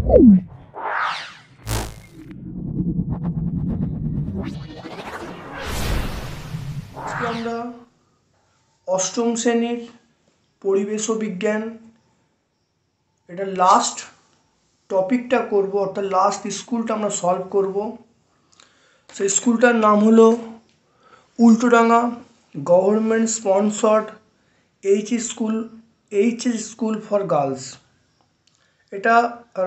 আজকে আমরা অষ্টম শ্রেণীর পরিবেশ ও বিজ্ঞান এটা লাস্ট টপিকটা করব, অর্থাৎ লাস্ট স্কুলটা আমরা সলভ করব। সেই স্কুলটার নাম হলো Ultadanga government sponsored HS school for girls. এটা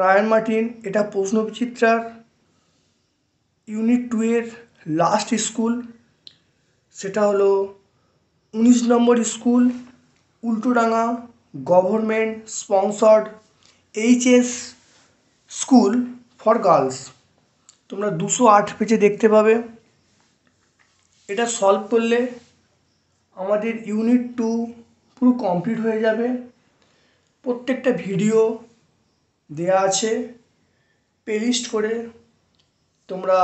রায়ান মার্টিন, এটা প্রশ্নবিচিত্রার ইউনিট 2 এর লাস্ট স্কুল। সেটা হলো 19 নম্বর school, Ultadanga government sponsored HS school for girls. তোমরা 208 পেজে দেখতে পাবে। এটা সলভ করলে আমাদের ইউনিট 2 পুরো কমপ্লিট হয়ে যাবে। প্রত্যেকটা ভিডিও দেয়া আছে প্লেলিস্ট করে, তোমরা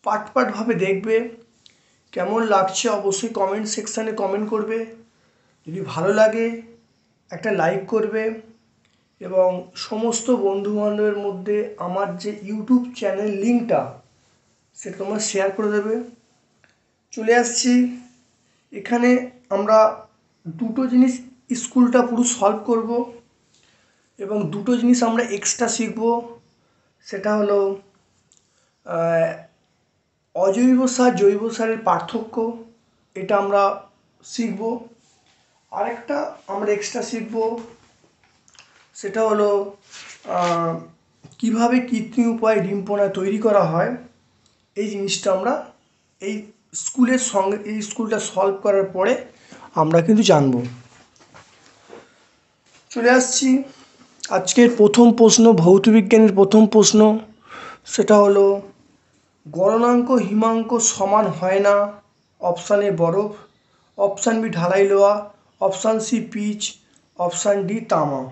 পার্টভাবে দেখবে। কেমন লাগছে অবশ্যই কমেন্ট সেকশানে কমেন্ট করবে। যদি ভালো লাগে একটা লাইক করবে এবং সমস্ত বন্ধুবান্ধবের মধ্যে আমার যে ইউটিউব চ্যানেল লিঙ্কটা সেটা তোমরা শেয়ার করে দেবে। চলে আসছি এখানে, আমরা দুটো জিনিস স্কুলটা পুরো সলভ করব এবং দুটো জিনিস আমরা এক্সট্রা শিখব। সেটা হলো অজৈব সার জৈব সারের পার্থক্য, এটা আমরা শিখব। আরেকটা আমরা এক্সট্রা শিখব, সেটা হলো কিভাবে কৃত্রিম উপায়ে ডিম পোনা তৈরি করা হয়। এই জিনিসটা আমরা এই স্কুলের সঙ্গে, এই স্কুলটা সলভ করার পরে আমরা কিন্তু জানব। চলে আসছি আজকের প্রথম প্রশ্ন, ভৌতবিজ্ঞানের প্রথম প্রশ্ন। সেটা হলো গলনাঙ্ক হিমাঙ্ক সমান হয় না। অপশান এ বরফ, অপশান বি ঢালাই লোহা, option C pitch, option D তামা।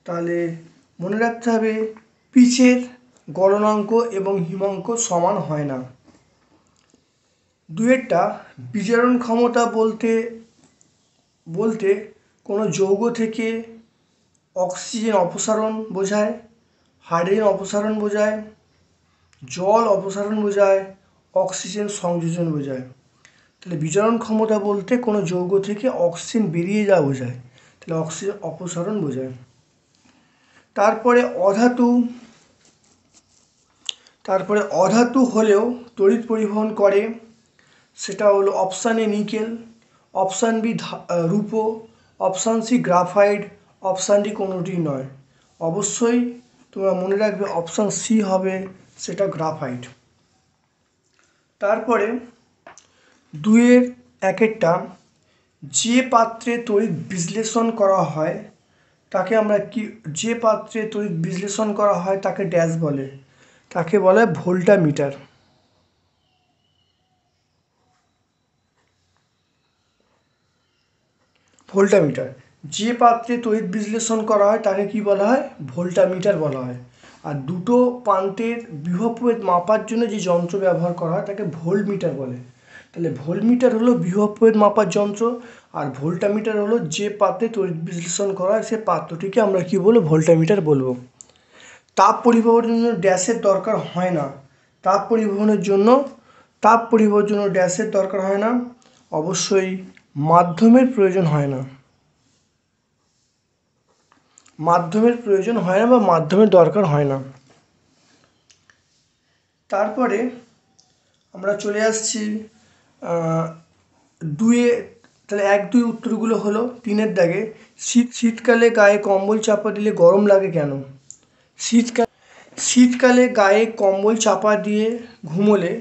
তাহলে মনে রাখতে হবে পিচের গলনাঙ্ক এবং হিমাঙ্ক সমান হয় না। দুয়েরটা বিজারণ ক্ষমতা বলতে কোনো যৌগ থেকে অক্সিজেন অপসারণ বোঝায়, হাইড্রোজেন অপসারণ বোঝায়, জল অপসারণ বোঝায়, অক্সিজেন সংযোজন বোঝায়। তাহলে বিজারণ ক্ষমতা বলতে কোনো যৌগ থেকে অক্সিজেন বেরিয়ে যাওয়া বোঝায়, তাহলে অক্সিজেন অপসারণ বোঝায়। তারপরে অধাতু হলেও তড়িৎ পরিবহন করে। সেটা হলো option A nickel, option B রূপো, option C graphite, option D কোনোটি নয়। অবশ্যই তোমরা মনে রাখবে অপশান সি হবে সেটা গ্রাফাইট। তারপরে 2-1 যে পাত্রে তড়িৎ বিশ্লেষণ করা হয় তাকে আমরা যে পাত্রে তড়িৎ বিশ্লেষণ করা হয় তাকে ড্যাশ বলে, তাকে বলে ভোল্টামিটার। যে পাত্রে তড়িৎ বিশ্লেষণ করা হয় তাকে কি বলা হয়? ভোল্টামিটার বলা হয়। আর দুটো প্রান্তের বিভব প্রভেদ মাপার জন্য যে যন্ত্র ব্যবহার করা হয় তাকে ভোল্টমিটার বলে। তাহলে ভোল্টমিটার হলো বিভব প্রভেদ মাপার যন্ত্র, আর ভোল্টামিটার হলো যে পাত্রে তড়িৎ বিশ্লেষণ করা হয় সে পাত্রটিকে আমরা কি বলবো? ভোল্টামিটার বলবো। তাপ পরিবহনের জন্য ড্যাশের দরকার হয় না। তাপ পরিবহনের জন্য ড্যাশের দরকার হয় না। অবশ্যই মাধ্যমের প্রয়োজন হয় না, বা মাধ্যমের দরকার হয় না। তারপরে আমরা চলে আসছি তাহলে 1-2 উত্তরগুলো হলো 3-এর দাগে শীতকালে গায়ে কম্বল চাপা দিলে গরম লাগে কেন? শীতকালে গায়ে কম্বল চাপা দিয়ে ঘুমোলে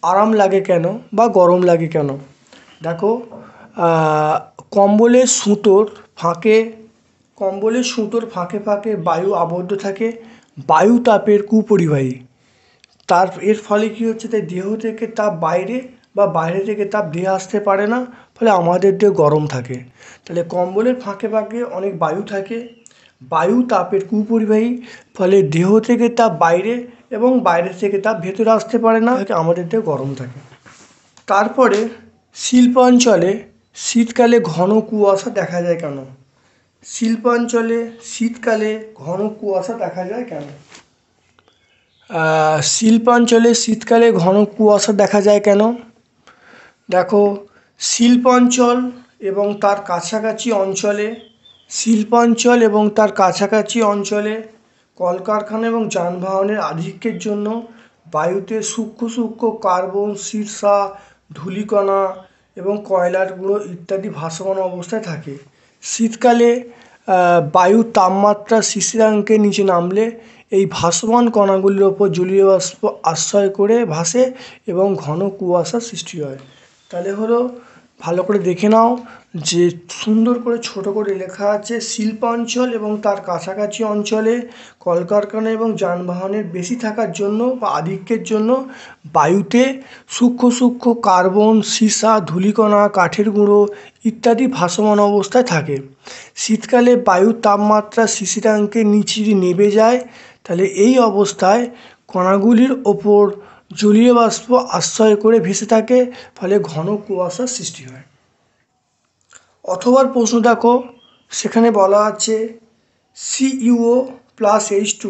আরাম লাগে কেন বা গরম লাগে কেন? দেখো, কম্বলের সুতোর ফাঁকে ফাঁকে বায়ু আবদ্ধ থাকে, বায়ু তাপের কুপরিবাহী। এর ফলে কী হচ্ছে? তাই দেহ থেকে তাপ বাইরে বা বাইরে থেকে তাপ দেহে আসতে পারে না, ফলে আমাদের দেহ গরম থাকে। তাহলে কম্বলের ফাঁকে ফাঁকে অনেক বায়ু থাকে, বায়ু তাপের কুপরিবাহী, ফলে দেহ থেকে তাপ বাইরে এবং বাইরে থেকে তাপ ভেতরে আসতে পারে না, আমাদের দেহ গরম থাকে। তারপরে শিল্পাঞ্চলে শীতকালে ঘন কুয়াশা দেখা যায় কেন? শিল্পাঞ্চলে শীতকালে ঘন কুয়াশা দেখা যায় কেন? শিল্পাঞ্চলে শীতকালে ঘন কুয়াশা দেখা যায় কেন? দেখো, শিল্পাঞ্চল এবং তার কাছাকাছি অঞ্চলে শিল্পাঞ্চল এবং তার কাছাকাছি অঞ্চলে কলকারখানা এবং যানবাহনের আধিক্যের জন্য বায়ুতে সূক্ষ্ম সূক্ষ্ম কার্বন, সীসা, ধূলিকণা এবং কয়লার গুঁড়ো ইত্যাদি ভাসমান অবস্থায় থাকে। শীতকালে বায়ুর তাপমাত্রা শিশিরাঙ্কের নিচে নামলে এই ভাসমান কণাগুলির ওপর জলীয় বাষ্প আশ্রয় করে ভাসে এবং ঘন কুয়াশার সৃষ্টি হয়। তাহলে হলো, ভালো করে দেখে নাও যে সুন্দর করে ছোট করে লেখা আছে, শিল্পাঞ্চল এবং তার কাছাকাছি অঞ্চলে কলকারখানা এবং যানবাহনের বেশি থাকার জন্য বা আধিক্যের জন্য বায়ুতে সূক্ষ্ম সূক্ষ্ম কার্বন, সীসা, ধূলিকণা, কাঠের গুঁড়ো ইত্যাদি ভাসমান অবস্থায় থাকে। শীতকালে বায়ুর তাপমাত্রা শিশিরাঙ্কের নিচে যদি নেমে যায়, তাহলে এই অবস্থায় কণাগুলির ওপর জলীয় বাষ্প আশ্রয় করে ভেসে থাকে, ফলে ঘন কুয়াশার সৃষ্টি হয়। অথবা প্রশ্ন দেখো, সেখানে বলা আছে CuO প্লাস H2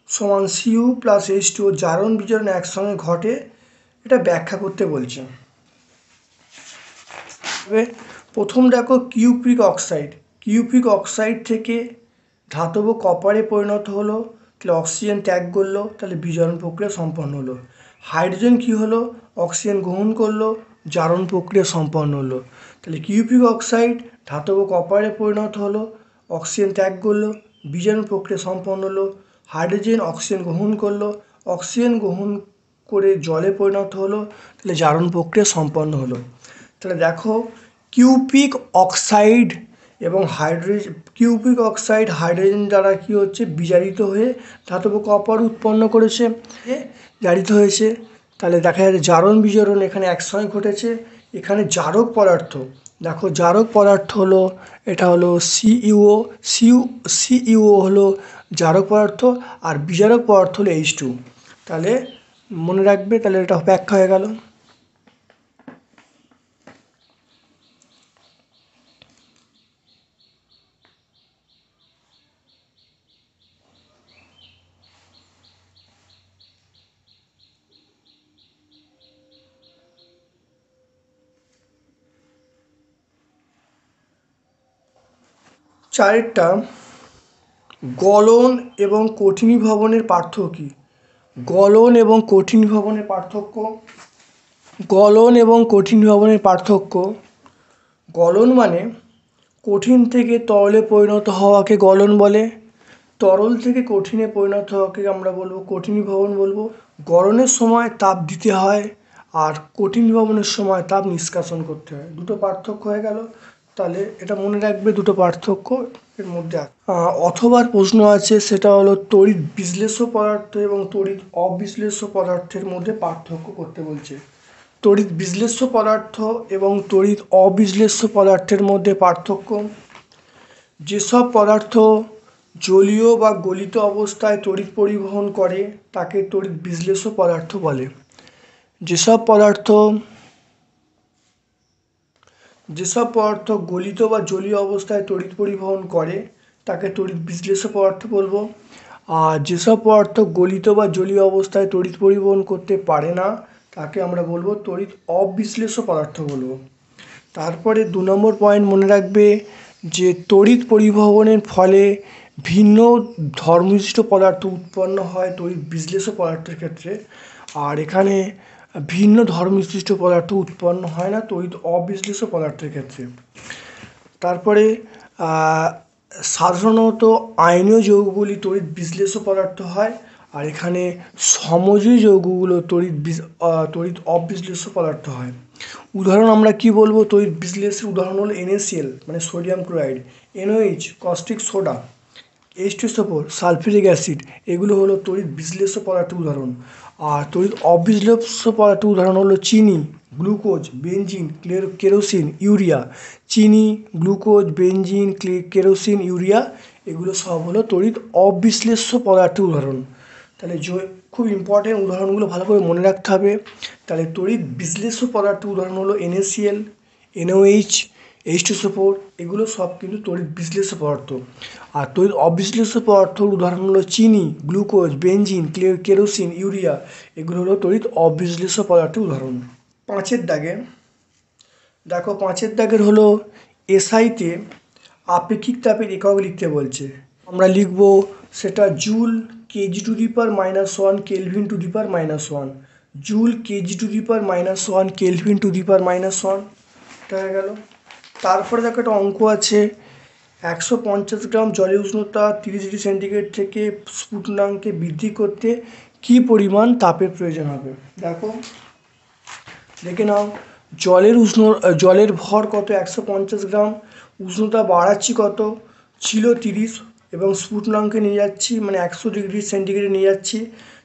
সমান Cu প্লাস H2 জারণ বিজারণ একসঙ্গে ঘটে, এটা ব্যাখ্যা করতে বলছে। প্রথম দেখো, কিউপ্রিক অক্সাইড। কিউপ্রিক অক্সাইড থেকে ধাতব কপারে পরিণত হলো, তাহলে অক্সিজেন ত্যাগ করলো, তাহলে বিজারণ প্রক্রিয়া সম্পন্ন হলো। হাইড্রোজেন কি হলো? অক্সিজেন গ্রহণ করলো, জারণ প্রক্রিয়া সম্পন্ন হলো। তাহলে কিউপ্রিক অক্সাইড ধাতব কপারে পরিণত হলো, অক্সিজেন ত্যাগ করলো, বিজারণ প্রক্রিয়া সম্পন্ন হলো। হাইড্রোজেন অক্সিজেন গ্রহণ করলো, অক্সিজেন গ্রহণ করে জলে পরিণত হলো, তাহলে জারণ প্রক্রিয়া সম্পন্ন হলো। তাহলে দেখো, কিউপ্রিক অক্সাইড এবং কিউপ্রিক অক্সাইড হাইড্রোজেন দ্বারা কি হচ্ছে? বিজারিত হয়ে ধাতব কপার উৎপন্ন করেছে, জারিত হয়েছে। তাহলে দেখা যাচ্ছে জারণ বিজারণ এখানে একসঙ্গে ঘটেছে। এখানে জারক পদার্থ, দেখো জারক পদার্থ হলো, এটা হলো সিইউ হলো জারক পদার্থ, আর বিজারক পদার্থ হলো H2। তাহলে মনে রাখবে, তাহলে এটা ব্যাখ্যা হয়ে গেল। চারেরটা, গলন এবং কঠিনীভবনের পার্থক্য কী? গলন এবং কঠিনীভবনের পার্থক্য। গলন এবং কঠিনীভবনের পার্থক্য, গলন মানে কঠিন থেকে তরলে পরিণত হওয়াকে গলন বলে, তরল থেকে কঠিনে পরিণত হওয়াকে আমরা বলবো কঠিনীভবন বলবো। গলনের সময় তাপ দিতে হয়, আর কঠিনীভবনের সময় তাপ নিষ্কাশন করতে হয়। দুটো পার্থক্য হয়ে গেল। তাহলে এটা মনে রাখবে, দুটো পার্থক্য এর মধ্যে। অথবা প্রশ্ন আছে, সেটা হলো তড়িৎ বিশ্লেষ্য পদার্থ এবং তড়িৎ অবিশ্লেষ্য পদার্থের মধ্যে পার্থক্য করতে বলছে। তড়িৎ বিশ্লেষ্য পদার্থ এবং তড়িৎ অবিশ্লেষ্য পদার্থের মধ্যে পার্থক্য, যেসব পদার্থ জলীয় বা গলিত অবস্থায় তড়িৎ পরিবহন করে তাকে তড়িৎ বিশ্লেষ্য পদার্থ বলে। যেসব পদার্থ গলিত বা জলীয় অবস্থায় তড়িৎ পরিবহন করে তাকে তড়িৎ বিশ্লেষ্য পদার্থ বলবো। আর যেসব পদার্থ গলিত বা জলীয় অবস্থায় তড়িৎ পরিবহন করতে পারে না তাকে আমরা বলবো তড়িৎ অবিশ্লেষ্য পদার্থ বলবো। তারপরে 2 নম্বর পয়েন্ট মনে রাখবে যে তড়িৎ পরিবহনের ফলে ভিন্ন ধর্মবিশিষ্ট পদার্থ উৎপন্ন হয় তড়িৎ বিশ্লেষ্য পদার্থের ক্ষেত্রে, আর এখানে ভিন্ন ধর্মবিশিষ্ট পদার্থ উৎপন্ন হয় না তড়িৎ অবিশ্লেষ্য পদার্থের ক্ষেত্রে। তারপরে সাধারণত আয়নীয় যৌগগুলি তড়িৎ বিশ্লেষ্য পদার্থ হয়, আর এখানে সমযোজী যৌগগুলো তড়িৎ অবিশ্লেষ্য পদার্থ হয়। উদাহরণ আমরা কি বলবো? তড়িৎ বিশ্লেষের উদাহরণ হলো NaCl মানে sodium chloride, NaOH caustic soda, H2SO4 sulphuric acid, এগুলো হলো তড়িৎ বিশ্লেষ্য পদার্থের উদাহরণ। আর তড়িৎ অবিশ্লেষ্য পদার্থের উদাহরণ হলো চিনি, গ্লুকোজ, বেনজিন, কেরোসিন, ইউরিয়া। চিনি, গ্লুকোজ, বেনজিন, কেরোসিন, ইউরিয়া এগুলো সব হলো তড়িৎ অবিশ্লেষ্য পদার্থের উদাহরণ। তাহলে খুব ইম্পর্টেন্ট, উদাহরণগুলো ভালো করে মনে রাখতে হবে। তাহলে তড়িৎ বিশ্লেষ্য পদার্থের উদাহরণ হলো NaCl, NaOH, H2SO4, এগুলো সব কিন্তু তড়িৎ বিশ্লেষ্য পদার্থ। আর তড়িৎ অবিশ্লেষ্য পদার্থর উদাহরণ হলো চিনি, গ্লুকোজ, বেনজিন, কেরোসিন, ইউরিয়া, এগুলো হলো তড়িৎ অবিশ্লেষ্য পদার্থের উদাহরণ। 5-এর দাগে দেখো, 5-এর দাগের হলো এসআইতে আপেক্ষিক তাপের একক লিখতে বলছে। আমরা লিখব সেটা joule kg⁻⁻1 kelvin to the power -1, joule kg⁻⁻1 kelvin to the power -1, এটা হয়ে গেল। তারপরে দেখো একটা অঙ্ক আছে, 150 গ্রাম জলের উষ্ণতা 30 ডিগ্রি সেন্টিগ্রেড থেকে স্ফুটনাঙ্কে বৃদ্ধি করতে কি পরিমাণ তাপের প্রয়োজন হবে। দেখো, দেখে নাও, জলের ভর কত, 150 গ্রাম, উষ্ণতা বাড়াচ্ছি কত, ছিল 30, এবং স্ফুটনাঙ্কে নিয়ে যাচ্ছি মানে 100 ডিগ্রি সেন্টিগ্রেডে নিয়ে যাচ্ছি,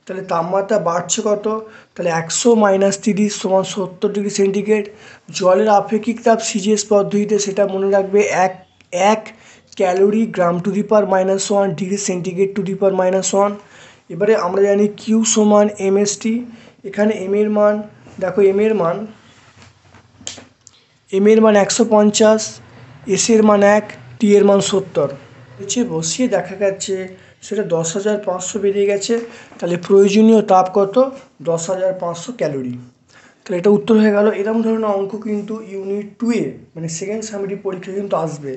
তাহলে তাপমাত্রা বাড়ছে কত, তাহলে 100 - 30 = 70 ডিগ্রি সেন্টিগ্রেড। জলের আপেক্ষিক তাপ সিজিএস পদ্ধতিতে সেটা মনে রাখবে, এক calorie gram to the power -1 degree centigrade to the power -1। এবারে আমরা জানি কিউ সমান এমএসটি। এখানে এম এর মান দেখো, এম এর মান 150, এস এর মান 1, টি এর মান 70। বসিয়ে দেখা যাচ্ছে সেটা 10,500 বেরিয়ে গেছে, তাহলে প্রয়োজনীয় তাপ কত, 10,500 ক্যালোরি। তাহলে এটা উত্তর হয়ে গেল। এরকম ধরনের অঙ্ক কিন্তু ইউনিট 2-এ মানে সেকেন্ড সামেটিভ পরীক্ষা কিন্তু আসবে।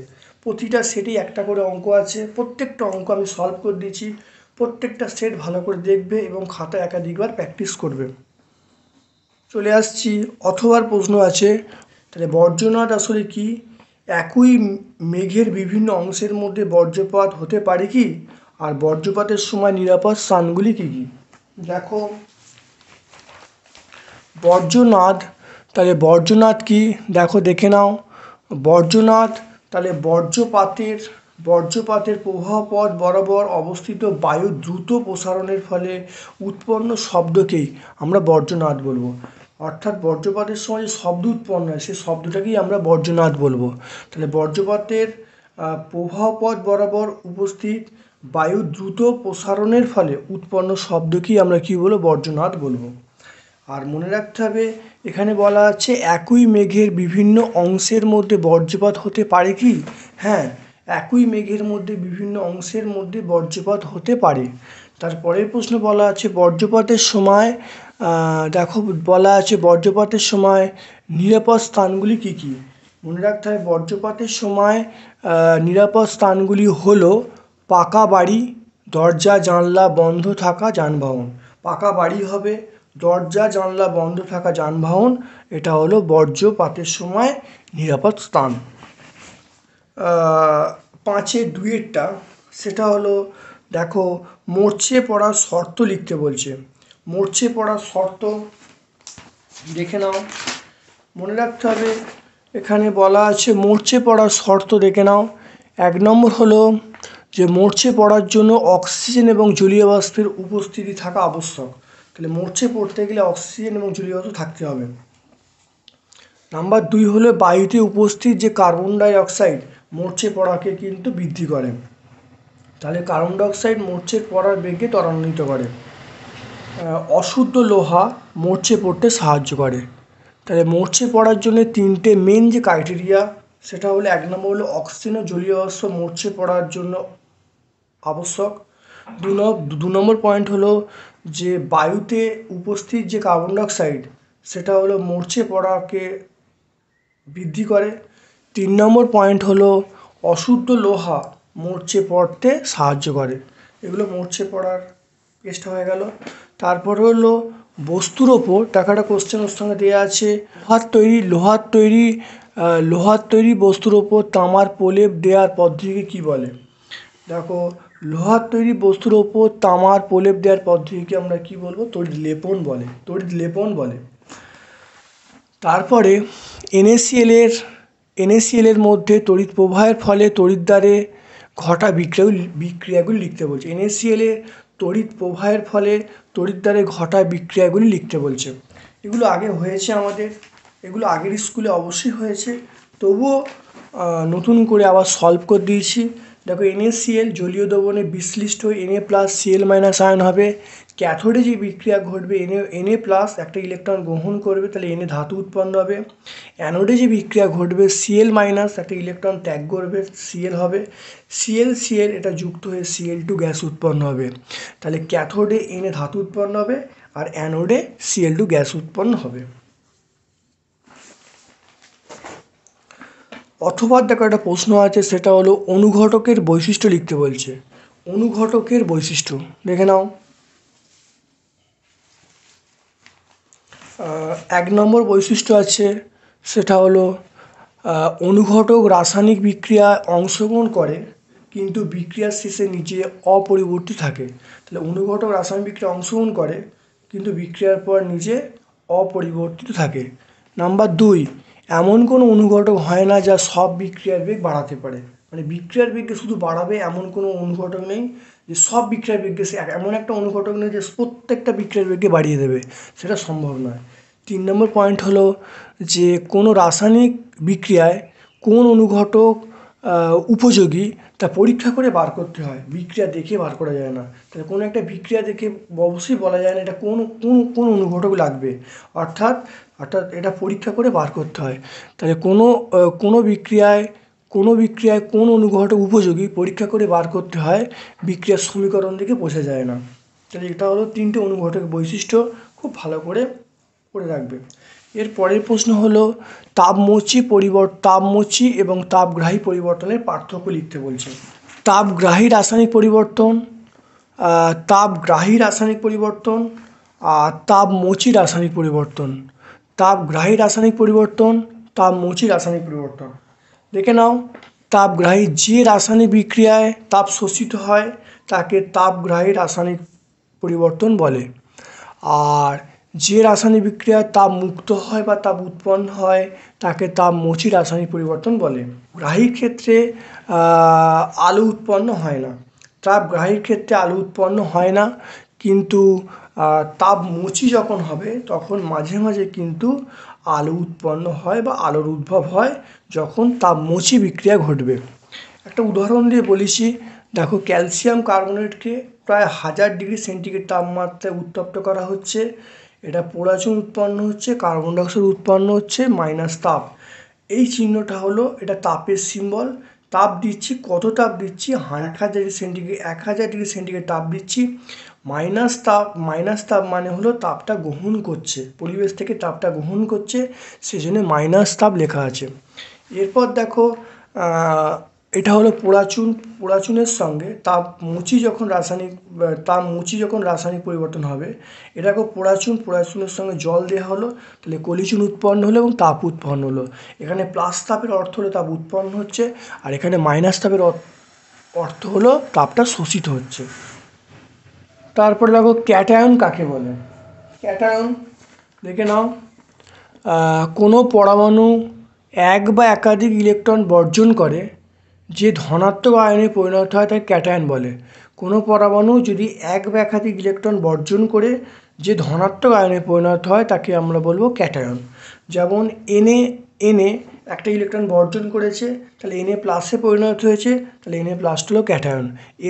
প্রতিটা সেটেই একটা করে অঙ্ক আছে, প্রত্যেকটা অঙ্ক আমি সলভ করে দিয়েছি। প্রত্যেকটা সেট ভালো করে দেখবে এবং খাতায় একাধিকবার প্র্যাকটিস করবে। চলে আসছি অথবার প্রশ্ন আছে। তাহলে বর্জ্যনাদ আসলে কি? একই মেঘের বিভিন্ন অংশের মধ্যে বজ্রপাত হতে পারে কি? আর বজ্রপাতের সময় নিরাপদ স্থানগুলি কী কী? দেখো, বর্জ্যনাদ, তাহলে বর্জ্যনাদ কি দেখো, দেখে নাও। বর্জ্যনাদ তাহলে বজ্রপাতের প্রবাহ পথ বরাবর অবস্থিত বায়ু দ্রুত প্রসারণের ফলে উৎপন্ন শব্দকেই আমরা বর্জ্যনাদ বলবো। অর্থাৎ বজ্রপাতের সময় যে শব্দ উৎপন্ন হয় সেই শব্দটাকেই আমরা বজ্রনাদ বলবো। তাহলে বজ্রপাতের প্রবাহ পথ বরাবর উপস্থিত বায়ু দ্রুত প্রসারণের ফলে উৎপন্ন শব্দকেই আমরা কী বলবো, বজ্রনাদ বলবো। আর মনে রাখতে হবে, এখানে বলা আছে একই মেঘের বিভিন্ন অংশের মধ্যে বজ্রপাত হতে পারে কি? হ্যাঁ, একই মেঘের মধ্যে বিভিন্ন অংশের মধ্যে বজ্রপাত হতে পারে। তারপরের প্রশ্ন বলা আছে বজ্রপাতের সময়, দেখো বলা আছে বজ্রপাতের সময় নিরাপদ স্থানগুলি কী কী? মনে রাখতে হবে বজ্রপাতের সময় নিরাপদ স্থানগুলি হলো পাকা বাড়ি, দরজা জানলা বন্ধ থাকা যানবাহন। পাকা বাড়ি হবে, দরজা জানলা বন্ধ থাকা যানবাহন, এটা হলো বজ্রপাতের সময় নিরাপদ স্থান। 5-এর 2-এরটা সেটা হলো, দেখো মরচে পড়ার শর্ত লিখতে বলছে। মরচে পড়ার শর্ত দেখে নাও। মনে রাখতে হবে এখানে বলা আছে মরচে পড়ার শর্ত দেখে নাও। 1 নম্বর হলো যে মরচে পড়ার জন্য অক্সিজেন এবং জলীয় বাষ্পের উপস্থিতি থাকা আবশ্যক। তাহলে মরচে পড়তে গেলে অক্সিজেন এবং জলীয় বাষ্প থাকতে হবে। নাম্বার 2 হলো বায়ুতে উপস্থিত যে কার্বন ডাই অক্সাইড মরচে পড়াকে কিন্তু বৃদ্ধি করে। তাহলে কার্বন ডাই অক্সাইড মরচে পড়ার বেগকে ত্বরান্বিত করে। অশুদ্ধ লোহা মরচে পড়তে সাহায্য করে। তাহলে মরচে পড়ার জন্য 3টে মেন যে ক্রাইটেরিয়া, সেটা হলো 1 নম্বর হলো অক্সিজেন ও জলীয় বাষ্প মরচে পড়ার জন্য আবশ্যক। 2 নম্বর পয়েন্ট হলো যে বায়ুতে উপস্থিত যে কার্বন ডাই অক্সাইড সেটা হলো মরচে পড়াকে বৃদ্ধি করে। 3 নম্বর পয়েন্ট হলো অশুদ্ধ লোহা মরচে পড়তে সাহায্য করে। এগুলো মরচে পড়ার কেসটা হয়ে গেল। তারপর হলো বস্তুর ওপর টাকাটা কোশ্চেন ওর সঙ্গে দেওয়া আছে, লোহার তৈরি বস্তুর ওপর তামার প্রলেপ দেওয়ার পদ্ধতিকে কী বলে? দেখো, লোহার তৈরি বস্তুর ওপর তামার প্রলেপ দেওয়ার পদ্ধতিকে আমরা কি বলবো, তড়িৎ লেপন বলে। তারপরে NaCl এর মধ্যে তড়িৎ প্রবাহের ফলে তড়িৎদ্বারে ঘটা বিক্রিয়াগুলি লিখতে বলছে। NaCl এর তড়িৎ প্রবাহের ফলে তড়িৎদ্বারে ঘটা বিক্রিয়াগুলি লিখতে বলছে। এগুলো আগে হয়েছে আমাদের, এগুলো আগের স্কুলে অবশ্যই হয়েছে, তবুও নতুন করে আবার সলভ করে দিয়েছি। দেখো NaCl জলীয় দ্রবণে বিশ্লিষ্ট হয়ে Na+Cl- আয়ন হবে। ক্যাথোডে যে বিক্রিয়া ঘটবে Na প্লাস একটা ইলেকট্রন গ্রহণ করবে, তাহলে Na ধাতু উৎপন্ন হবে। অ্যানোডে যে বিক্রিয়া ঘটবে Cl মাইনাস একটা ইলেকট্রন ত্যাগ করবে, Cl হবে। Cl এটা যুক্ত হয়ে Cl2 গ্যাস উৎপন্ন হবে। তাহলে ক্যাথোডে Na ধাতু উৎপন্ন হবে আর অ্যানোডে Cl2 গ্যাস উৎপন্ন হবে। অথবা দেখো একটা প্রশ্ন আছে, সেটা হলো অনুঘটকের বৈশিষ্ট্য লিখতে বলছে। অনুঘটকের বৈশিষ্ট্য দেখে নাও। 1 নম্বর বৈশিষ্ট্য আছে, সেটা হলো অনুঘটক রাসায়নিক বিক্রিয়ায় অংশগ্রহণ করে কিন্তু বিক্রিয়ার শেষে নিজে অপরিবর্তিত থাকে। তাহলে অনুঘটক রাসায়নিক বিক্রিয়ায় অংশগ্রহণ করে কিন্তু বিক্রিয়ার পর নিজে অপরিবর্তিত থাকে। নাম্বার 2, এমন কোনো অনুঘটক হয় না যা সব বিক্রিয়ার বেগ বাড়াতে পারে। মানে বিক্রিয়ার বেগকে শুধু বাড়াবে এমন কোনো অনুঘটক নেই, যে সব বিক্রিয়ার বেগকে এমন একটা অনুঘটক নেই যে প্রত্যেকটা বিক্রিয়ার বেগকে বাড়িয়ে দেবে, সেটা সম্ভব নয়। 3 নম্বর পয়েন্ট হলো যে কোনো রাসায়নিক বিক্রিয়ায় কোন অনুঘটক উপযোগী তা পরীক্ষা করে বার করতে হয়, বিক্রিয়া দেখে বার করা যায় না। তাহলে কোনো একটা বিক্রিয়া দেখে অবশ্যই বলা যায় না এটা কোন কোন কোন অনুঘটক লাগবে, অর্থাৎ এটা পরীক্ষা করে বার করতে হয়। তাহলে কোনো বিক্রিয়ায় কোন অনুঘটক উপযোগী পরীক্ষা করে বার করতে হয়, বিক্রিয়ার সমীকরণ দেখে বোঝা যায় না। তাহলে এটা হলো 3টে অনুঘটক বৈশিষ্ট্য, খুব ভালো করে পড়ে রাখবে। এর পরের প্রশ্ন হলো তাপমোচী এবং তাপগ্রাহী পরিবর্তনের পার্থক্য লিখতে বলছে। তাপগ্রাহী রাসায়নিক পরিবর্তন, তাপগ্রাহী রাসায়নিক পরিবর্তন আর তাপমোচী রাসায়নিক পরিবর্তন। তাপগ্রাহী রাসায়নিক পরিবর্তন, তাপমোচী রাসায়নিক পরিবর্তন দেখে নাও। তাপগ্রাহী যে রাসায়নিক বিক্রিয়ায় তাপ শোষিত হয় তাকে তাপগ্রাহী রাসায়নিক পরিবর্তন বলে, আর যে রাসায়নিক বিক্রিয়ায় তাপ মুক্ত হয় বা তাপ উৎপন্ন হয় তাকে তাপমোচী রাসায়নিক পরিবর্তন বলে। গ্রাহীর ক্ষেত্রে আলো উৎপন্ন হয় না, তাপগ্রাহীর ক্ষেত্রে আলো উৎপন্ন হয় না, কিন্তু তাপমোচী যখন হবে তখন মাঝে মাঝে কিন্তু আলো উৎপন্ন হয় বা আলোর উদ্ভব হয় যখন তাপমোচী বিক্রিয়া ঘটবে। একটা উদাহরণ দিয়ে বলেছি, দেখো ক্যালসিয়াম কার্বনেটকে প্রায় 1000 ডিগ্রি সেন্টিগ্রেড তাপমাত্রায় উত্তপ্ত করা হচ্ছে, এটা পোড়াচুন উৎপন্ন হচ্ছে, কার্বন ডাইঅক্সাইড উৎপন্ন হচ্ছে, মাইনাস তাপ। এই চিহ্নটা হলো এটা তাপের সিম্বল। তাপ দিচ্ছি, কত তাপ দিচ্ছি? 1000 ডিগ্রি সেন্টিগ্রেড, 1000 ডিগ্রি সেন্টিগ্রেড তাপ দিচ্ছি। মাইনাস তাপ মানে হলো তাপটা গ্রহণ করছে, পরিবেশ থেকে তাপটা গ্রহণ করছে, সেজন্য মাইনাস তাপ লেখা আছে। এরপর দেখো এটা হলো পোড়াচুনের সঙ্গে তাপমোচী যখন রাসায়নিক পরিবর্তন হবে, এটাকে পোড়াচুনের সঙ্গে জল দেওয়া হলো, তাহলে কলিচুন উৎপন্ন হলো এবং তাপ উৎপন্ন হলো। এখানে প্লাস তাপের অর্থ হলো তাপ উৎপন্ন হচ্ছে, আর এখানে মাইনাস তাপের অর্থ হলো তাপটা শোষিত হচ্ছে। তারপরে দেখো ক্যাটায়ন কাকে বলে। ক্যাটায়ন দেখে নাও, কোনো পরমাণু এক বা একাধিক ইলেকট্রন বর্জন করে যে ধনাত্মক আয়নে পরিণত হয় তাকে ক্যাটায়ন বলে। কোনো পরমাণু যদি এক বা একাধিক ইলেকট্রন বর্জন করে যে ধনাত্মক আয়নে পরিণত হয় তাকে আমরা বলবো ক্যাটায়ন। যেমন Na একটা ইলেকট্রন বর্জন করেছে, তাহলে Na প্লাসে পরিণত হয়েছে, তাহলে Na প্লাসটা হলো ক্যাটায়ন।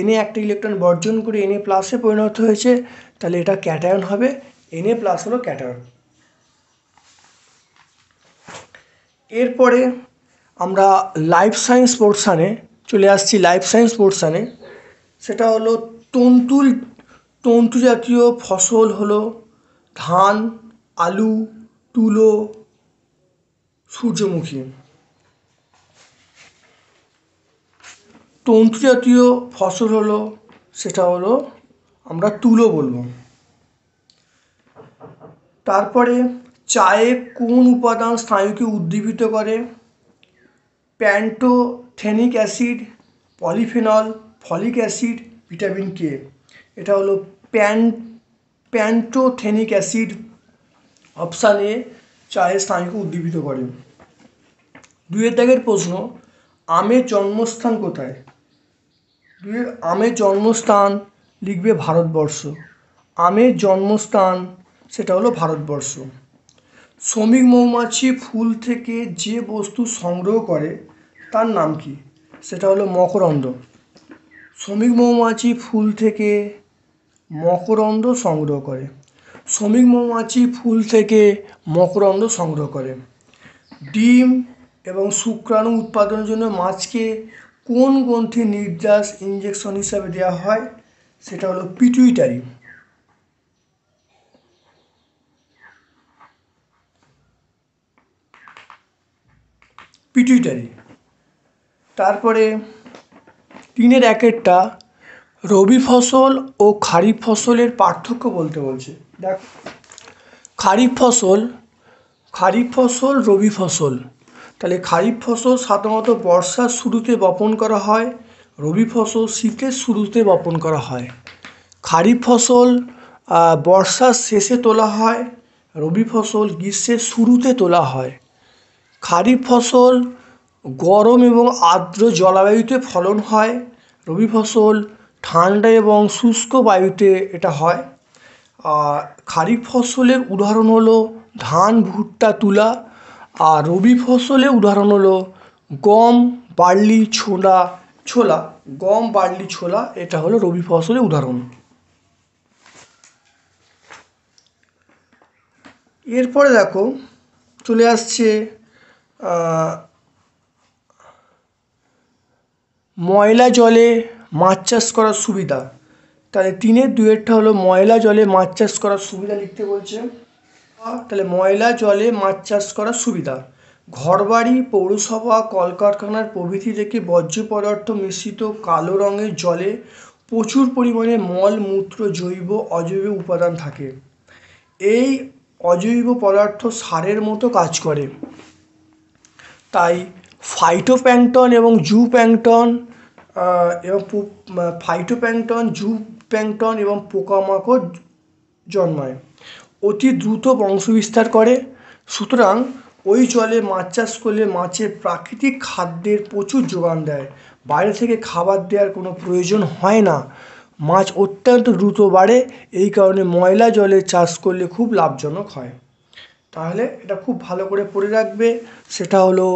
Na একটা ইলেকট্রন বর্জন করে Na প্লাসে পরিণত হয়েছে, তাহলে এটা ক্যাটায়ন হবে, Na প্লাস হলো ক্যাটায়ন। এরপরে আমরা লাইফ সায়েন্স পোর্শানে চলে আসছি। লাইফ সায়েন্স পোর্শানে সেটা হলো তন্তু জাতীয় ফসল হলো ধান, আলু, তুলো, সূর্যমুখী। তন্তু জাতীয় ফসল হলো, সেটা হলো আমরা তুলো বলবো। তারপরে চায়ে কোন উপাদান স্নায়ুকে উদ্দীপিত করে? Pantothenic acid, polyphenol, folic acid, vitamin K. এটা হলো প্যান্টোথেনিক অ্যাসিড, অপশান এ চায়ের স্নায়ুকে উদ্দীপিত করে। 2 দাগের প্রশ্ন, আমের জন্মস্থান কোথায়? আমের জন্মস্থান লিখবে ভারতবর্ষ। আমের জন্মস্থান সেটা হলো ভারতবর্ষ। শ্রমিক মৌমাছি ফুল থেকে যে বস্তু সংগ্রহ করে তার নাম কি? সেটা হলো মকরন্দ। শ্রমিক মৌমাছি ফুল থেকে মকরন্দ সংগ্রহ করে। শ্রমিক মৌমাছি ফুল থেকে মকরন্দ সংগ্রহ করে। ডিম এবং শুক্রাণু উৎপাদনের জন্য মাছকে কোন গ্রন্থির নির্যাস ইঞ্জেকশন হিসাবে দেওয়া হয়? সেটা হলো পিটুইটারি। পিটুইটারি। তারপরে 3-এর 1-এরটা রবি ফসল ও খারিফ ফসলের পার্থক্য বলতে বলছে। দেখো, খারিফ ফসল রবি ফসল। তাহলে খারিফ ফসল সাধারণত বর্ষার শুরুতে বপন করা হয়, রবি ফসল শীতের শুরুতে বপন করা হয়। খারিফ ফসল বর্ষার শেষে তোলা হয়, রবি ফসল গ্রীষ্মের শুরুতে তোলা হয়। খারিফ ফসল গরম এবং আর্দ্র জলবায়ুতে ফলন হয়, রবি ফসল ঠান্ডা এবং শুষ্ক বায়ুতে এটা হয়। আর খারিফ ফসলের উদাহরণ হলো ধান, ভুট্টা, তুলা। আর রবি ফসলের উদাহরণ হলো গম, বার্লি, ছোলা। গম, বার্লি, ছোলা এটা হলো রবি ফসলের উদাহরণ। এরপরে দেখো চলে আসছে ময়লা জলে মাছ চাষ করার সুবিধা। তাহলে 3-এর 2-এরটা হলো ময়লা জলে মাছ চাষ করার সুবিধা লিখতে বলছে। তাহলে ময়লা জলে মাছ চাষ করার সুবিধা: ঘরবাড়ি, পৌরসভা, কলকারখানার প্রভৃতি থেকে বর্জ্য পদার্থ মিশ্রিত কালো রঙের জলে প্রচুর পরিমাণে মল, মূত্র, জৈব অজৈব উপাদান থাকে। এই অজৈব পদার্থ সারের মতো কাজ করে। তাই ফাইটোপ্ল্যাঙ্কটন এবং জুপ্ল্যাঙ্কটন এবং পোকামাকড় জন্মায়, অতি দ্রুত বংশবিস্তার করে। সুতরাং ওই জলে মাছ চাষ করলে মাছের প্রাকৃতিক খাদ্যের প্রচুর যোগান দেয়, বাইরে থেকে খাবার দেওয়ার কোনো প্রয়োজন হয় না, মাছ অত্যন্ত দ্রুত বাড়ে। এই কারণে ময়লা জলে চাষ করলে খুব লাভজনক হয়। তাহলে এটা খুব ভালো করে পড়ে রাখবে। সেটা হলো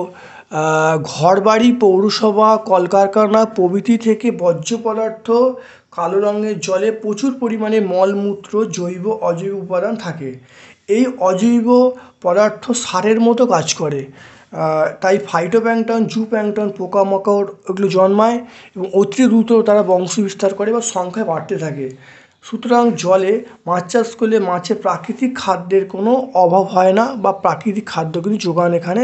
ঘরবাড়ি, পৌরসভা, কলকারখানা প্রভৃতি থেকে বর্জ্য পদার্থ কালো রঙের জলে প্রচুর পরিমাণে মলমূত্র, জৈব অজৈব উপাদান থাকে। এই অজৈব পদার্থ সারের মতো কাজ করে। তাই ফাইটোপ্ল্যাঙ্কটন, জুপ্ল্যাঙ্কটন, পোকামাকড় এগুলো জন্মায় এবং অতি দ্রুত তারা বংশবিস্তার করে বা সংখ্যায় বাড়তে থাকে। সুতরাং জলে মাছ চাষ করলে মাছের প্রাকৃতিক খাদ্যের কোনো অভাব হয় না বা প্রাকৃতিক খাদ্য কিন্তু যোগান এখানে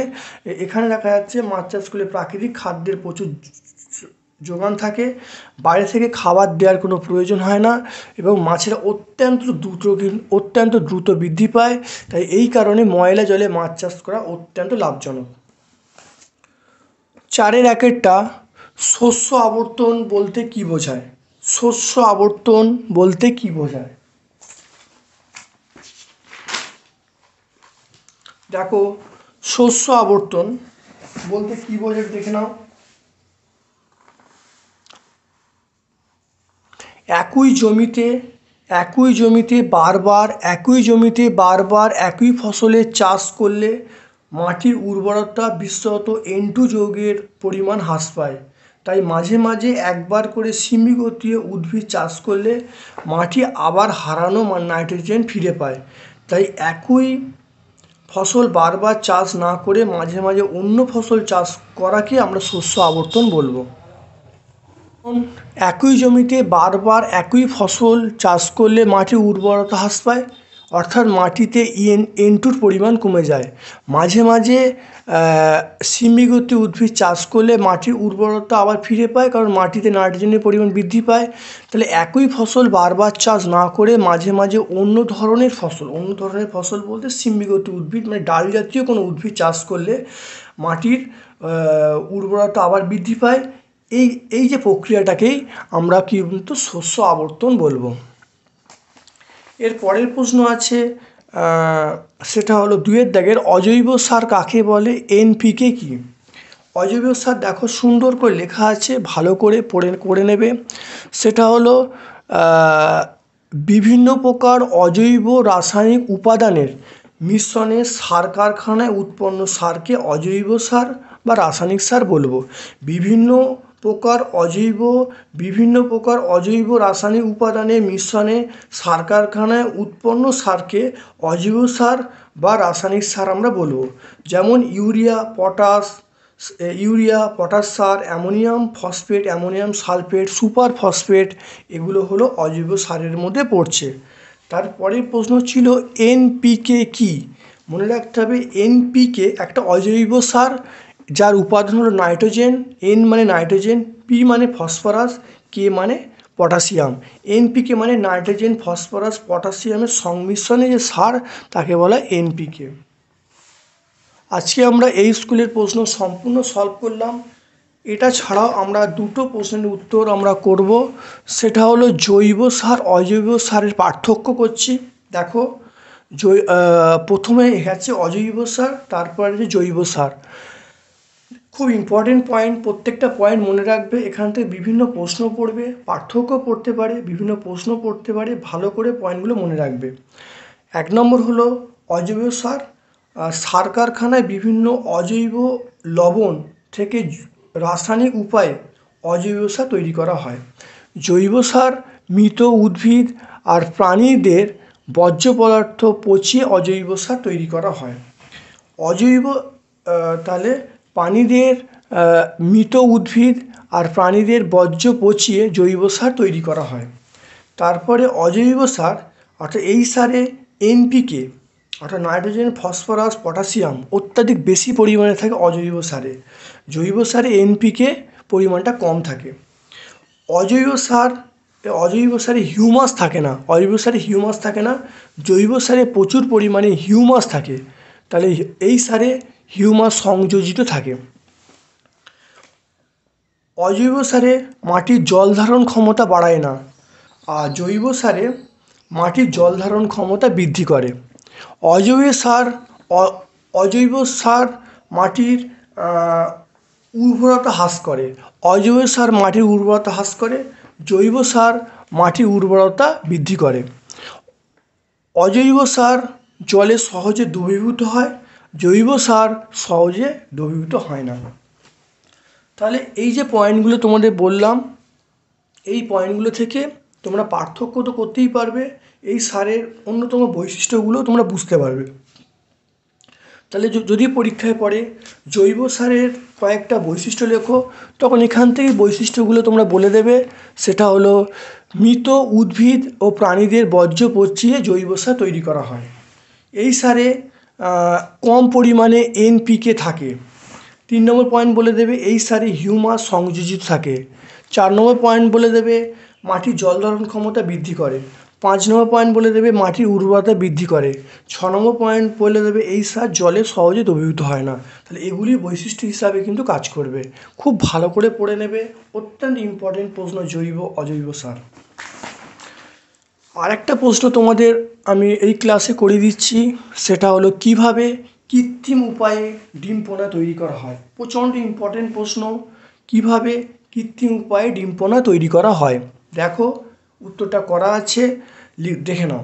দেখা যাচ্ছে মাছ চাষ করলে প্রাকৃতিক খাদ্যের প্রচুর যোগান থাকে, বাইরে থেকে খাবার দেওয়ার কোনো প্রয়োজন হয় না এবং মাছেরা অত্যন্ত দ্রুত বৃদ্ধি পায়। তাই এই কারণে ময়লা জলে মাছ চাষ করা অত্যন্ত লাভজনক। 4-এর 1-এরটা শস্য আবর্তন বলতে কী বোঝায়? শস্য আবর্তন বলতে কী বোঝায়? দেখো, শস্য আবর্তন বলতে কী বোঝায় দেখে নাও। একই জমিতে বারবার একই ফসলের চাষ করলে মাটির উর্বরতা, বিশেষত N2 যৌগের পরিমাণ হ্রাস পায়। তাই মাঝে মাঝে একবার করে সিম্বিগতীয় উদ্ভিদ চাষ করলে মাটি আবার হারানো নাইট্রোজেন ফিরে পায়। তাই একই ফসল বারবার চাষ না করে মাঝে মাঝে অন্য ফসল চাষ করাকে আমরা শস্য আবর্তন বলবো। একই জমিতে বারবার একই ফসল চাষ করলে মাটির উর্বরতা হ্রাস পায়, অর্থাৎ মাটিতে N2-র পরিমাণ কমে যায়। মাঝে মাঝে সিম্বিগত উদ্ভিদ চাষ করলে মাটির উর্বরতা আবার ফিরে পায়, কারণ মাটিতে নাইট্রোজেনের পরিমাণ বৃদ্ধি পায়। তাহলে একই ফসল বারবার চাষ না করে মাঝে মাঝে অন্য ধরনের ফসল বলতে সিম্বিগত উদ্ভিদ মানে ডাল জাতীয় কোনো উদ্ভিদ চাষ করলে মাটির উর্বরতা আবার বৃদ্ধি পায়। এই যে প্রক্রিয়াটাকেই আমরা কি বলতো শস্য আবর্তন বলবো। এর পরের প্রশ্ন আছে, সেটা হলো 2-এর দাগের অজৈব সার কাকে বলে? NPK কি? অজৈব সার দেখো সুন্দর করে লেখা আছে, ভালো করে পড়ে নেবে। সেটা হলো বিভিন্ন প্রকার অজৈব রাসায়নিক উপাদানের মিশ্রণে সার কারখানায় উৎপন্ন সারকে অজৈব সার বা রাসায়নিক সার বলবো। বিভিন্ন বিভিন্ন প্রকার অজৈব রাসায়নিক উপাদানের মিশ্রণে সার কারখানায় উৎপন্ন সারকে অজৈব সার বা রাসায়নিক সার আমরা বলবো। যেমন ইউরিয়া, পটাশ সার, ammonium phosphate, ammonium sulphate, super phosphate, এগুলো হলো অজৈব সারের মধ্যে পড়ছে। তারপরের প্রশ্ন ছিল এনপিকে কি? মনে রাখতে হবে এনপিকে একটা অজৈব সার যার উপাদান হলো নাইট্রোজেন। এন মানে নাইট্রোজেন, পি মানে ফসফরাস, কে মানে পটাশিয়াম। এনপিকে মানে নাইট্রোজেন, ফসফরাস, পটাশিয়ামের সংমিশ্রণে যে সার তাকে বলা হয় এনপিকে। আজকে আমরা এই স্কুলের প্রশ্ন সম্পূর্ণ সলভ করলাম। এটা ছাড়াও আমরা দুটো প্রশ্নের উত্তর আমরা করব, সেটা হলো জৈব সার অজৈব সারের পার্থক্য করছি। দেখো প্রথমে হচ্ছে অজৈব সার, তারপরে যে জৈব সার। খুব ইম্পর্টেন্ট পয়েন্ট, প্রত্যেকটা পয়েন্ট মনে রাখবে। এখান থেকে বিভিন্ন প্রশ্ন পড়বে, পার্থক্য পড়তে পারে, বিভিন্ন প্রশ্ন পড়তে পারে, ভালো করে পয়েন্টগুলো মনে রাখবে। 1 নম্বর হলো অজৈব সার। সার কারখানায় বিভিন্ন অজৈব লবণ থেকে রাসায়নিক উপায়ে অজৈব সার তৈরি করা হয়। জৈব সার মৃত উদ্ভিদ আর প্রাণীদের বর্জ্য পদার্থ পচিয়ে অজৈব সার তৈরি করা হয়। অজৈব তাহলে প্রাণীদের মৃত উদ্ভিদ আর প্রাণীদের বর্জ্য পচিয়ে জৈব সার তৈরি করা হয়। তারপরে অজৈব সার অর্থাৎ এই সারে এনপিকে অর্থাৎ নাইট্রোজেন, ফসফরাস, পটাশিয়াম অত্যাধিক বেশি পরিমাণে থাকে অজৈব সারে। জৈব সারে এনপিকে পরিমাণটা কম থাকে। অজৈব সারে হিউমাস থাকে না, জৈব সারে প্রচুর পরিমাণে হিউমাস থাকে। তাহলে এই সারে হিউমাস সংযোজিত থাকে। অজৈব সারে মাটির জল ধারণ ক্ষমতা বাড়ায় না, আর জৈব সারে মাটির জল ধারণ ক্ষমতা বৃদ্ধি করে। অজৈব সার মাটির উর্বরতা হ্রাস করে। জৈব সার মাটির উর্বরতা বৃদ্ধি করে। অজৈব সার জলে সহজে দ্রবীভূত হয়, জৈব সার সহজে দ্রবীভূত হয় না। তাহলে এই যে পয়েন্টগুলো তোমাদের বললাম, এই পয়েন্টগুলো থেকে তোমরা পার্থক্য তো করতেই পারবে, এই সারের অন্যতম বৈশিষ্ট্যগুলো তোমরা বুঝতে পারবে। তাহলে যদি পরীক্ষায় পড়ে জৈব সারের কয়েকটা বৈশিষ্ট্য লেখো, তখন এখান থেকে বৈশিষ্ট্যগুলো তোমরা বলে দেবে। সেটা হলো মৃত উদ্ভিদ ও প্রাণীদের বর্জ্য পচিয়ে জৈব সার তৈরি করা হয়। এই সারে কম পরিমাণে এনপিকে থাকে। 3 নম্বর পয়েন্ট বলে দেবে এই সারে হিউমাস সংযোজিত থাকে। 4 নম্বর পয়েন্ট বলে দেবে মাটির জল ধারণ ক্ষমতা বৃদ্ধি করে। 5 নম্বর পয়েন্ট বলে দেবে মাটির উর্বরতা বৃদ্ধি করে। 6 নম্বর পয়েন্ট বলে দেবে এই সার জলে সহজে দ্রবীভূত হয় না। তাহলে এগুলি বৈশিষ্ট্য হিসাবে কিন্তু কাজ করবে। খুব ভালো করে পড়ে নেবে, অত্যন্ত ইম্পর্টেন্ট প্রশ্ন জৈব অজৈব সার। আরেকটা প্রশ্ন তোমাদের আমি এই ক্লাসে করে দিচ্ছি, সেটা হলো কিভাবে কৃত্রিম উপায়ে ডিম পোনা তৈরি করা হয়। প্রচণ্ড ইম্পর্টেন্ট প্রশ্ন, কিভাবে কৃত্রিম উপায়ে ডিম পোনা তৈরি করা হয়। দেখো উত্তরটা করা আছে, দেখে নাও।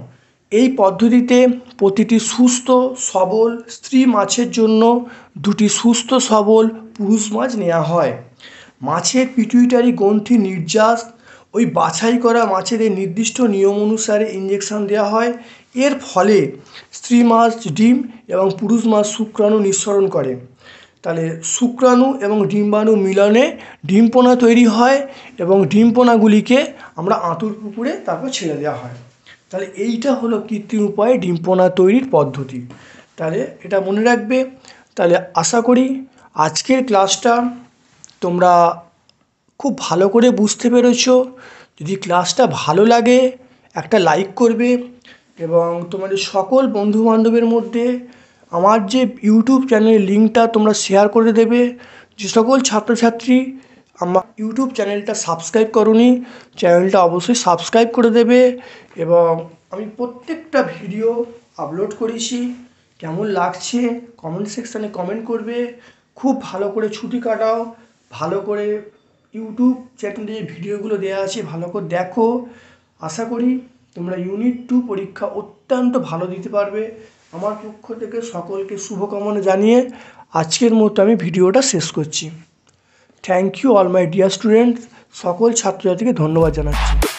এই পদ্ধতিতে প্রতিটি সুস্থ সবল স্ত্রী মাছের জন্য 2টি সুস্থ সবল পুরুষ মাছ নেওয়া হয়। মাছের পিটুইটারি গ্রন্থি নির্যাস ওই বাছাই করা মাছেদের নির্দিষ্ট নিয়ম অনুসারে ইঞ্জেকশন দেওয়া হয়। এর ফলে স্ত্রী মাছ ডিম এবং পুরুষ মাছ শুক্রাণু নিঃসরণ করে। তাহলে শুক্রাণু এবং ডিম্বাণু মিলনে ডিম পোনা তৈরি হয় এবং ডিম পোনাগুলিকে আমরা আঁতুড় পুকুরে তারপর ছেড়ে দেওয়া হয়। তাহলে এইটা হলো কৃত্রিম উপায়ে ডিম পোনা তৈরির পদ্ধতি। তাহলে এটা মনে রাখবে। তাহলে আশা করি আজকের ক্লাসটা তোমরা খুব ভালো করে বুঝতে পেরেছো। যদি ক্লাসটা ভালো লাগে একটা লাইক করবে এবং তোমাদের সকল বন্ধুবান্ধবের মধ্যে আমার যে ইউটিউব চ্যানেলের লিঙ্কটা তোমরা শেয়ার করে দেবে। যে সকল ছাত্রছাত্রী আমার ইউটিউব চ্যানেলটা সাবস্ক্রাইব করোনি, চ্যানেলটা অবশ্যই সাবস্ক্রাইব করে দেবে। এবং আমি প্রত্যেকটা ভিডিও আপলোড করেছি, কেমন লাগছে কমেন্ট সেকশানে কমেন্ট করবে। খুব ভালো করে ছুটি কাটাও, ভালো করে ইউটিউব চ্যানেলে যে ভিডিওগুলো দেওয়া আছে ভালো করে দেখো। আশা করি তোমরা ইউনিট 2 পরীক্ষা অত্যন্ত ভালো দিতে পারবে। আমার পক্ষ থেকে সকলকে শুভকামনা জানিয়ে আজকের মতো আমি ভিডিওটা শেষ করছি। Thank you all my dear students, সকল ছাত্রছাত্রীকে ধন্যবাদ জানাচ্ছি।